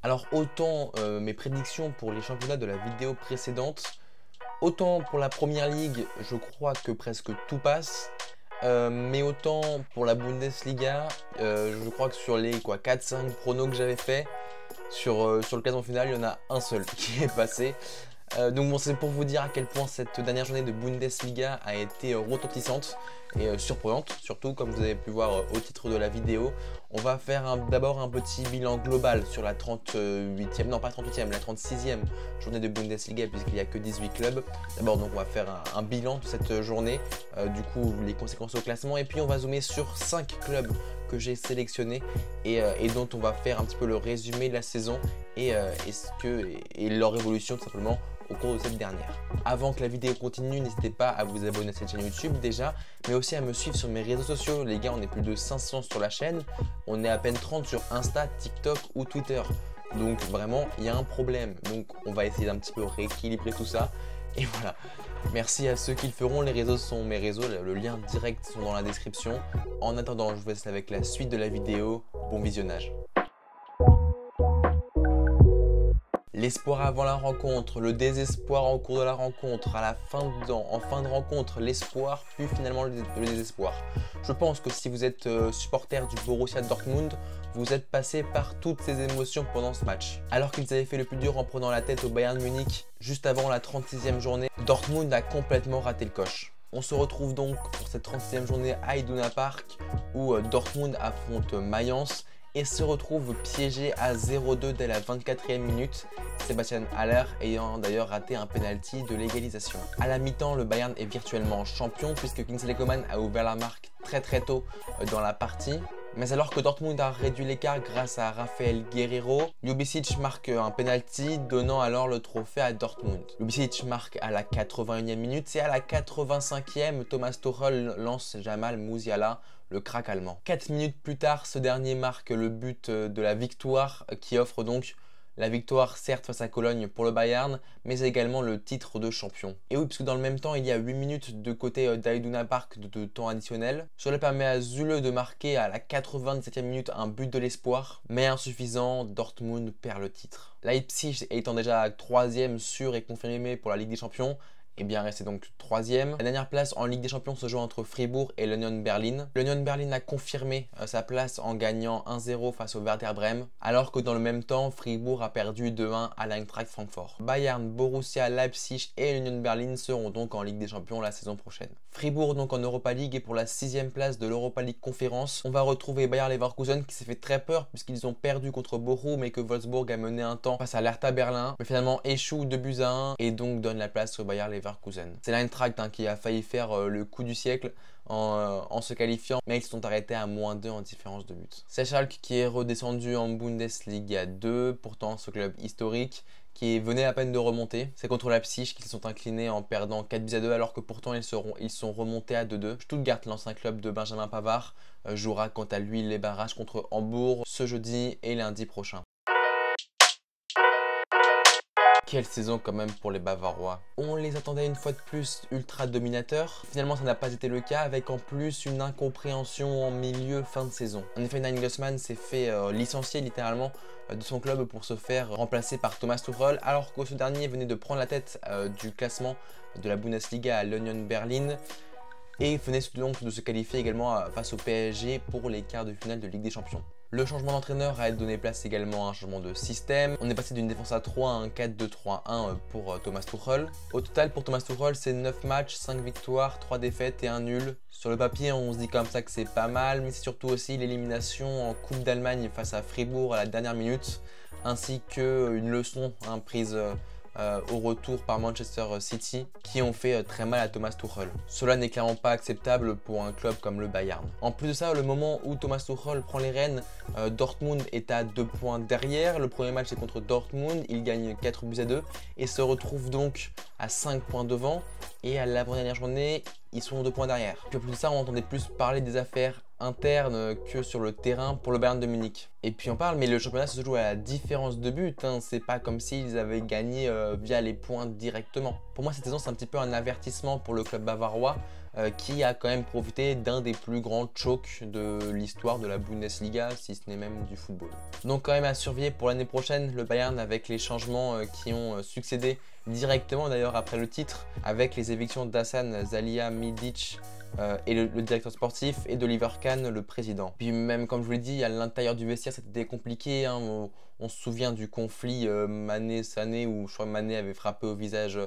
Alors autant mes prédictions pour les championnats de la vidéo précédente, autant pour la Première Ligue, je crois que presque tout passe. Mais autant pour la Bundesliga, je crois que sur les 4-5 pronos que j'avais fait, sur le classement final, il y en a un seul qui est passé. Donc bon, c'est pour vous dire à quel point cette dernière journée de Bundesliga a été retentissante et surprenante, surtout comme vous avez pu voir au titre de la vidéo. On va faire d'abord un petit bilan global sur la 38e, non pas 38e, la 36e journée de Bundesliga puisqu'il n'y a que 18 clubs. D'abord donc on va faire un bilan de cette journée, du coup les conséquences au classement, et puis on va zoomer sur 5 clubs que j'ai sélectionnés et dont on va faire un petit peu le résumé de la saison et leur évolution tout simplement au cours de cette dernière. Avant que la vidéo continue, n'hésitez pas à vous abonner à cette chaîne YouTube déjà, mais aussi à me suivre sur mes réseaux sociaux. Les gars, on est plus de 500 sur la chaîne, on est à peine 30 sur Insta, TikTok ou Twitter. Donc vraiment, il y a un problème. Donc on va essayer d'un petit peu rééquilibrer tout ça. Et voilà. Merci à ceux qui le feront. Les réseaux sont mes réseaux, le lien direct sont dans la description. En attendant, je vous laisse avec la suite de la vidéo. Bon visionnage. L'espoir avant la rencontre, le désespoir en cours de la rencontre, à la fin en fin de rencontre, l'espoir, puis finalement le désespoir. Je pense que si vous êtes supporter du Borussia Dortmund, vous êtes passé par toutes ces émotions pendant ce match. Alors qu'ils avaient fait le plus dur en prenant la tête au Bayern Munich juste avant la 36e journée, Dortmund a complètement raté le coche. On se retrouve donc pour cette 36e journée à Iduna Park où Dortmund affronte Mayence et se retrouve piégé à 0-2 dès la 24e minute, Sebastian Haller ayant d'ailleurs raté un penalty de l'égalisation. À la mi-temps, le Bayern est virtuellement champion puisque Kingsley Coman a ouvert la marque très tôt dans la partie. Mais alors que Dortmund a réduit l'écart grâce à Rafael Guerreiro, Ljubicic marque un penalty donnant alors le trophée à Dortmund. Ljubicic marque à la 81e minute et à la 85e, Thomas Tuchel lance Jamal Musiala, le crack allemand. 4 minutes plus tard, ce dernier marque le but de la victoire qui offre donc la victoire certes face à Cologne pour le Bayern, mais également le titre de champion. Et oui, puisque dans le même temps, il y a 8 minutes de côté d'Iduna Park de temps additionnel. Cela permet à Zule de marquer à la 97e minute un but de l'espoir, mais insuffisant, Dortmund perd le titre. Leipzig étant déjà 3e sûr et confirmé pour la Ligue des Champions, et bien resté donc 3e. La dernière place en Ligue des Champions se joue entre Fribourg et l'Union Berlin. L'Union Berlin a confirmé sa place en gagnant 1-0 face au Werder Bremen, alors que dans le même temps, Fribourg a perdu 2-1 à l'Eintracht Francfort. Bayern, Borussia, Leipzig et l'Union Berlin seront donc en Ligue des Champions la saison prochaine. Fribourg donc en Europa League et pour la 6e place de l'Europa League Conférence. On va retrouver Bayer Leverkusen qui s'est fait très peur puisqu'ils ont perdu contre Bochum et que Wolfsburg a mené un temps face à l'Hertha Berlin, mais finalement échoue 2-1 et donc donne la place au Bayer Leverkusen. C'est l'Eintracht qui a failli faire le coup du siècle en se qualifiant, mais ils se sont arrêtés à -2 en différence de but. C'est Schalke qui est redescendu en Bundesliga 2, pourtant ce club historique qui venait à peine de remonter. C'est contre Leipzig qu'ils se sont inclinés en perdant 4-2 alors que pourtant ils sont remontés à 2-2. Stuttgart, l'ancien club de Benjamin Pavard, jouera quant à lui les barrages contre Hambourg ce jeudi et lundi prochain. Quelle saison quand même pour les Bavarois. On les attendait une fois de plus ultra dominateurs. Finalement ça n'a pas été le cas avec en plus une incompréhension en milieu fin de saison. En effet Nagelsmann s'est fait licencier littéralement de son club pour se faire remplacer par Thomas Tuchel alors que ce dernier venait de prendre la tête du classement de la Bundesliga à l'Union Berlin et venait donc de se qualifier également face au PSG pour les quarts de finale de Ligue des Champions. Le changement d'entraîneur a donné place également à un changement de système. On est passé d'une défense à 3 à un 4-2-3-1 pour Thomas Tuchel. Au total pour Thomas Tuchel c'est 9 matchs, 5 victoires, 3 défaites et 1 nul. Sur le papier on se dit comme ça que c'est pas mal, mais c'est surtout aussi l'élimination en Coupe d'Allemagne face à Fribourg à la dernière minute, ainsi qu'une leçon prise au retour par Manchester City qui ont fait très mal à Thomas Tuchel. Cela n'est clairement pas acceptable pour un club comme le Bayern. En plus de ça, le moment où Thomas Tuchel prend les rênes, Dortmund est à 2 points derrière. Le premier match est contre Dortmund, il gagne 4-2 et se retrouve donc à 5 points devant. Et à l'avant-dernière journée, ils sont 2 points derrière. Puis en plus de ça, on entendait plus parler des affaires internes que sur le terrain pour le Bayern de Munich. Et puis on parle, mais le championnat se joue à la différence de but, c'est pas comme s'ils avaient gagné via les points directement. Pour moi cette saison c'est un petit peu un avertissement pour le club bavarois qui a quand même profité d'un des plus grands chocs de l'histoire de la Bundesliga, si ce n'est même du football. Donc quand même à surveiller pour l'année prochaine, le Bayern avec les changements qui ont succédé directement d'ailleurs après le titre, avec les évictions d'Hasan Salihamidzic et le directeur sportif, et d'Oliver Kahn, le président. Puis même comme je vous l'ai dit, à l'intérieur du vestiaire c'était compliqué, hein. On se souvient du conflit Mané-Sané où je crois que Mané avait frappé au visage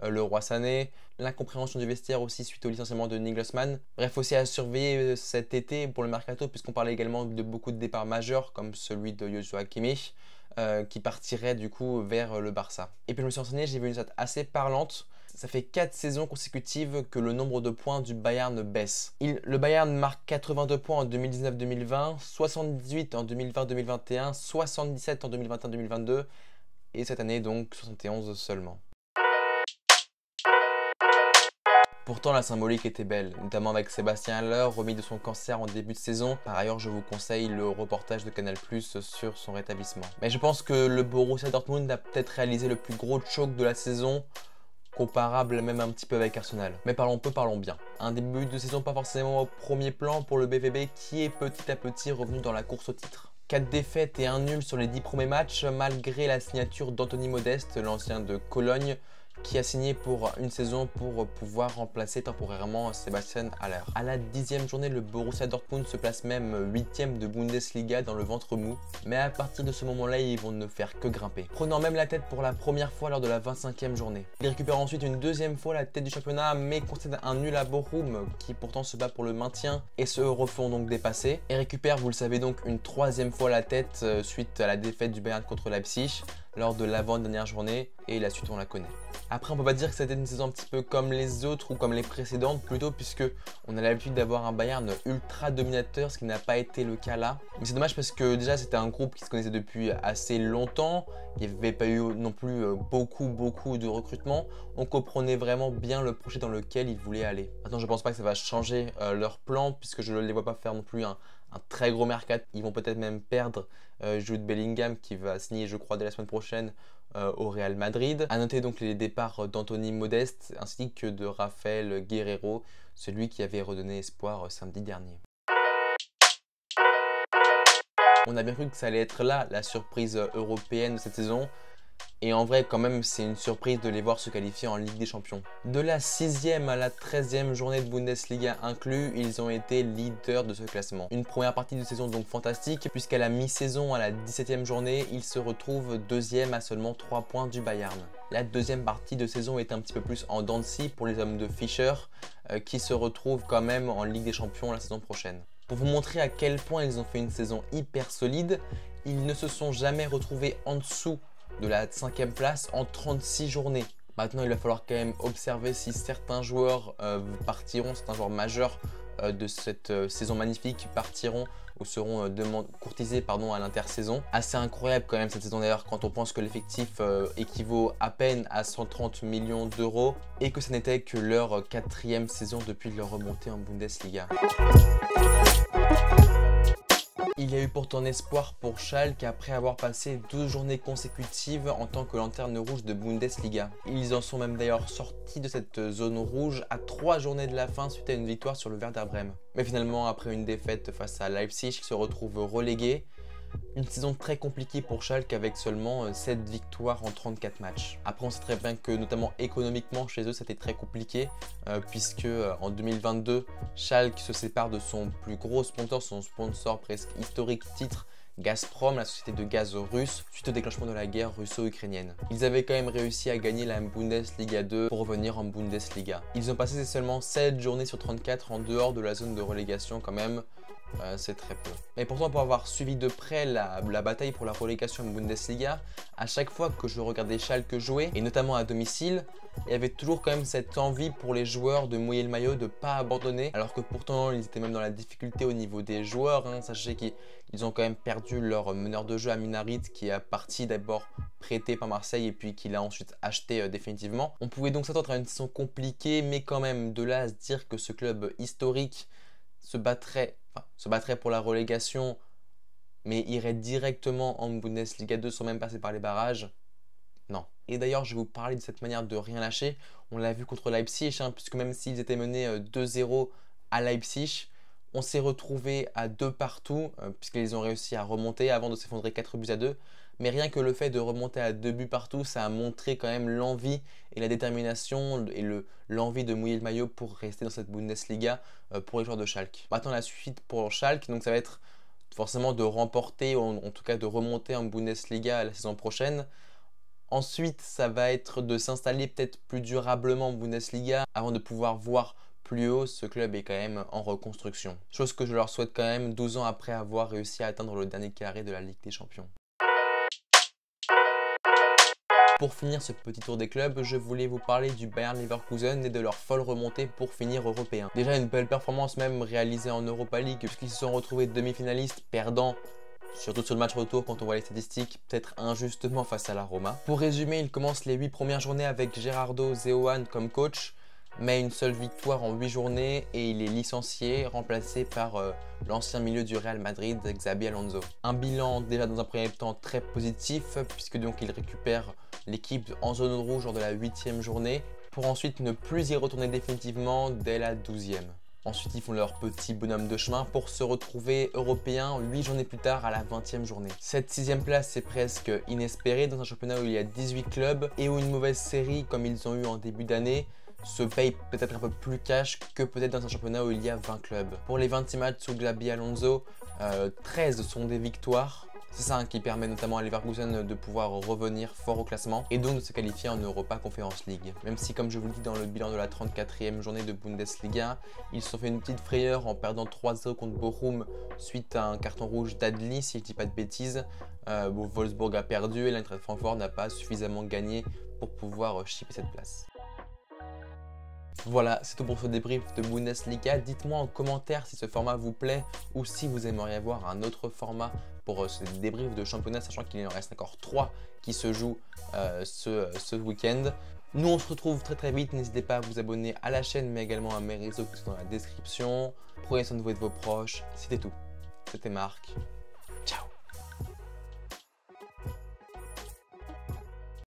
le roi Sané, l'incompréhension du vestiaire aussi suite au licenciement de Nagelsmann. Bref, aussi à surveiller cet été pour le mercato, puisqu'on parlait également de beaucoup de départs majeurs comme celui de Joshua Kimmich qui partirait du coup vers le Barça. Et puis je me suis renseigné, j'ai vu une stat assez parlante. Ça fait 4 saisons consécutives que le nombre de points du Bayern baisse. Le Bayern marque 82 points en 2019-2020, 78 en 2020-2021, 77 en 2021-2022 et cette année donc 71 seulement. Pourtant la symbolique était belle, notamment avec Sébastien Haller remis de son cancer en début de saison. Par ailleurs je vous conseille le reportage de Canal+ sur son rétablissement. Mais je pense que le Borussia Dortmund a peut-être réalisé le plus gros choc de la saison, comparable même un petit peu avec Arsenal. Mais parlons peu, parlons bien. Un début de saison pas forcément au premier plan pour le BVB qui est petit à petit revenu dans la course au titre. 4 défaites et 1 nul sur les 10 premiers matchs malgré la signature d'Anthony Modeste, l'ancien de Cologne, qui a signé pour une saison pour pouvoir remplacer temporairement Sébastien Haller. À la 10e journée, le Borussia Dortmund se place même 8e de Bundesliga dans le ventre mou. Mais à partir de ce moment-là, ils vont ne faire que grimper, prenant même la tête pour la première fois lors de la 25e journée. Ils récupèrent ensuite une deuxième fois la tête du championnat, mais concèdent un nul à Bochum, qui pourtant se bat pour le maintien, et se refont donc dépasser. Et récupèrent, vous le savez donc, une troisième fois la tête suite à la défaite du Bayern contre Leipzig lors de l'avant-dernière journée, et la suite on la connaît. Après on peut pas dire que c'était une saison un petit peu comme les autres ou comme les précédentes plutôt, puisque on a l'habitude d'avoir un Bayern ultra dominateur, ce qui n'a pas été le cas là. Mais c'est dommage parce que déjà c'était un groupe qui se connaissait depuis assez longtemps, il n'y avait pas eu non plus beaucoup de recrutement, on comprenait vraiment bien le projet dans lequel ils voulaient aller. Maintenant je pense pas que ça va changer leur plan, puisque je ne les vois pas faire non plus un très gros mercat. Ils vont peut-être même perdre Jude Bellingham qui va signer je crois dès la semaine prochaine au Real Madrid. A noter donc les départs d'Anthony Modeste ainsi que de Raphaël Guerreiro, celui qui avait redonné espoir samedi dernier. On a bien cru que ça allait être là la surprise européenne de cette saison. Et en vrai, quand même, c'est une surprise de les voir se qualifier en Ligue des Champions. De la 6e à la 13e journée de Bundesliga inclus, ils ont été leaders de ce classement. Une première partie de saison donc fantastique, puisqu'à la mi-saison, à la 17e journée, ils se retrouvent deuxième à seulement 3 points du Bayern. La deuxième partie de saison est un petit peu plus en dents de scie pour les hommes de Fischer, qui se retrouvent quand même en Ligue des Champions la saison prochaine. Pour vous montrer à quel point ils ont fait une saison hyper solide, ils ne se sont jamais retrouvés en dessous de la 5e place en 36 journées. Maintenant, il va falloir quand même observer si certains joueurs partiront, certains joueurs majeurs de cette saison magnifique partiront ou seront courtisés à l'intersaison. Assez incroyable quand même cette saison d'ailleurs quand on pense que l'effectif équivaut à peine à 130 millions d'euros et que ce n'était que leur 4e saison depuis leur remontée en Bundesliga. Il y a eu pourtant espoir pour Schalke après avoir passé 12 journées consécutives en tant que lanterne rouge de Bundesliga. Ils en sont même d'ailleurs sortis de cette zone rouge à 3 journées de la fin suite à une victoire sur le Werder Brême. Mais finalement, après une défaite face à Leipzig, ils se retrouvent relégués. Une saison très compliquée pour Schalke avec seulement 7 victoires en 34 matchs. Après on sait très bien que notamment économiquement chez eux c'était très compliqué puisque en 2022 Schalke se sépare de son plus gros sponsor, son sponsor presque historique titre Gazprom, la société de gaz russe, suite au déclenchement de la guerre russo-ukrainienne. Ils avaient quand même réussi à gagner la Bundesliga 2 pour revenir en Bundesliga. Ils ont passé seulement 7 journées sur 34 en dehors de la zone de relégation quand même. C'est très peu. Mais pourtant, pour avoir suivi de près la bataille pour la relégation en Bundesliga, à chaque fois que je regardais Schalke jouer, et notamment à domicile, il y avait toujours quand même cette envie pour les joueurs de mouiller le maillot, de ne pas abandonner, alors que pourtant ils étaient même dans la difficulté au niveau des joueurs. Sachez qu'ils ont quand même perdu leur meneur de jeu Amin Harit, qui est parti d'abord prêté par Marseille et puis qu'il a ensuite acheté définitivement. On pouvait donc s'attendre à une saison compliquée, mais quand même de là à se dire que ce club historique se battrait pour la relégation, mais irait directement en Bundesliga 2 sans même passer par les barrages, Non. Et d'ailleurs, je vais vous parler de cette manière de rien lâcher. On l'a vu contre Leipzig, puisque même s'ils étaient menés 2-0 à Leipzig, on s'est retrouvé à 2 partout, puisqu'ils ont réussi à remonter avant de s'effondrer 4-2. Mais rien que le fait de remonter à 2 buts partout, ça a montré quand même l'envie et la détermination et l'envie de mouiller le maillot pour rester dans cette Bundesliga pour les joueurs de Schalke. Maintenant, la suite pour Schalke, donc ça va être forcément de remporter, ou en tout cas de remonter en Bundesliga la saison prochaine. Ensuite, ça va être de s'installer peut-être plus durablement en Bundesliga avant de pouvoir voir plus haut. Ce club est quand même en reconstruction. Chose que je leur souhaite quand même 12 ans après avoir réussi à atteindre le dernier carré de la Ligue des Champions. Pour finir ce petit tour des clubs, je voulais vous parler du Bayer Leverkusen et de leur folle remontée pour finir européen. Déjà une belle performance même réalisée en Europa League puisqu'ils se sont retrouvés demi-finalistes, perdant surtout sur le match retour quand on voit les statistiques, peut-être injustement face à la Roma. Pour résumer, ils commencent les 8 premières journées avec Gerardo Zerouane comme coach, mais une seule victoire en 8 journées et il est licencié, remplacé par l'ancien milieu du Real Madrid, Xabi Alonso. Un bilan déjà dans un premier temps très positif puisque donc il récupère l'équipe en zone rouge lors de la 8e journée pour ensuite ne plus y retourner définitivement dès la 12e. Ensuite, ils font leur petit bonhomme de chemin pour se retrouver européens 8 journées plus tard à la 20e journée. Cette 6e place est presque inespérée dans un championnat où il y a 18 clubs et où une mauvaise série comme ils ont eu en début d'année se paye peut-être un peu plus cash que peut-être dans un championnat où il y a 20 clubs. Pour les 26 matchs sous Xabi Alonso, 13 sont des victoires. C'est ça qui permet notamment à Leverkusen de pouvoir revenir fort au classement et donc de se qualifier en Europa Conference League. Même si, comme je vous le dis dans le bilan de la 34e journée de Bundesliga, ils se sont fait une petite frayeur en perdant 3-0 contre Bochum suite à un carton rouge d'Adli, si je ne dis pas de bêtises. Wolfsburg a perdu et l'Eintracht Francfort n'a pas suffisamment gagné pour pouvoir chipper cette place. Voilà, c'est tout pour ce débrief de Bundesliga. Dites-moi en commentaire si ce format vous plaît ou si vous aimeriez avoir un autre format pour ce débrief de championnat, sachant qu'il en reste encore 3 qui se jouent ce week-end. Nous, on se retrouve très vite. N'hésitez pas à vous abonner à la chaîne, mais également à mes réseaux qui sont dans la description. Prenez soin de vous et de vos proches. C'était tout. C'était Marc.